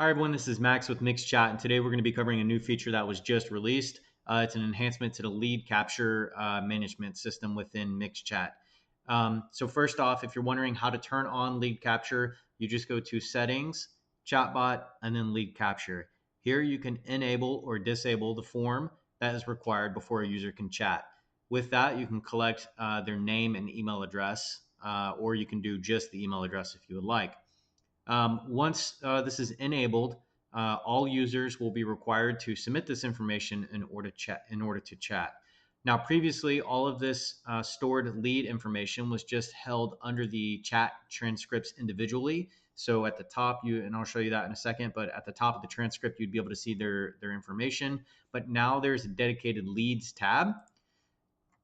Hi everyone, this is Max with Mixed Chat, and today we're going to be covering a new feature that was just released. It's an enhancement to the lead capture management system within Mixed Chat. So first off, if you're wondering how to turn on lead capture, you just go to Settings, Chatbot, and then Lead Capture. Here you can enable or disable the form that is required before a user can chat. With that, you can collect their name and email address, or you can do just the email address if you would like. Once this is enabled, all users will be required to submit this information in order to chat. Now, previously, all of this stored lead information was just held under the chat transcripts individually. So at the top, and I'll show you that in a second, but at the top of the transcript, you'd be able to see their information. But now there's a dedicated leads tab.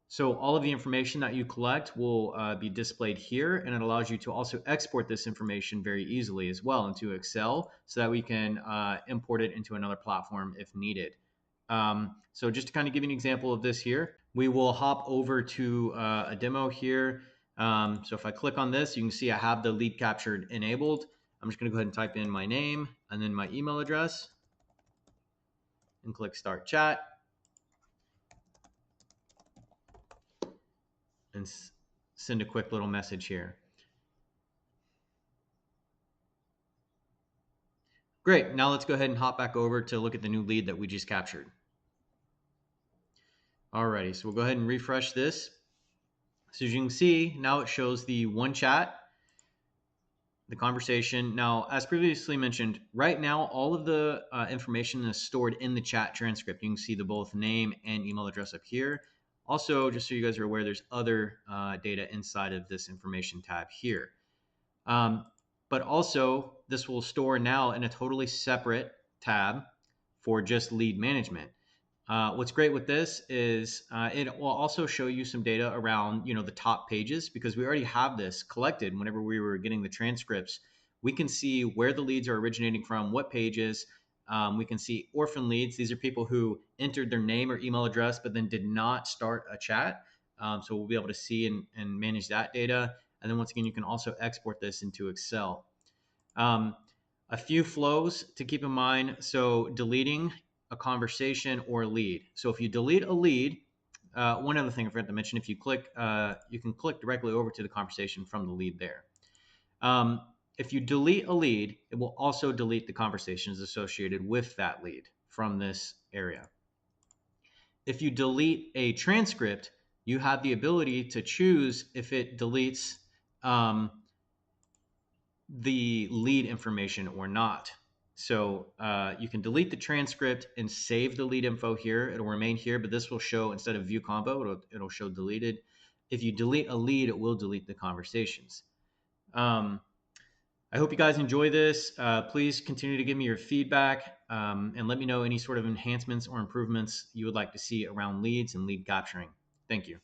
So all of the information that you collect will be displayed here, and it allows you to also export this information very easily as well into Excel so that we can import it into another platform if needed. So just to kind of give you an example of this here, we will hop over to a demo here. So if I click on this, you can see I have the lead captured enabled. I'm just going to go ahead and type in my name and then my email address and click Start Chat. And send a quick little message here. Great, now let's go ahead and hop back over to look at the new lead that we just captured. Alrighty, so we'll go ahead and refresh this. So as you can see, now it shows the one chat, the conversation. Now, as previously mentioned, right now, all of the information is stored in the chat transcript. You can see the both name and email address up here. Also, just so you guys are aware, there's other data inside of this information tab here. But also, this will store now in a totally separate tab for just lead management. What's great with this is it will also show you some data around the top pages, because we already have this collected. Whenever we were getting the transcripts, we can see where the leads are originating from, what pages. We can see orphan leads. These are people who entered their name or email address but then did not start a chat. So we'll be able to see and manage that data. And then once again, you can also export this into Excel. A few flows to keep in mind. So deleting a conversation or lead. So if you delete a lead, one other thing I forgot to mention, if you click, you can click directly over to the conversation from the lead there. If you delete a lead, it will also delete the conversations associated with that lead from this area. If you delete a transcript, you have the ability to choose if it deletes the lead information or not. So you can delete the transcript and save the lead info here. It'll remain here, but this will show, instead of view combo, it'll show deleted. If you delete a lead, it will delete the conversations. I hope you guys enjoy this. Please continue to give me your feedback and let me know any sort of enhancements or improvements you would like to see around leads and lead capturing. Thank you.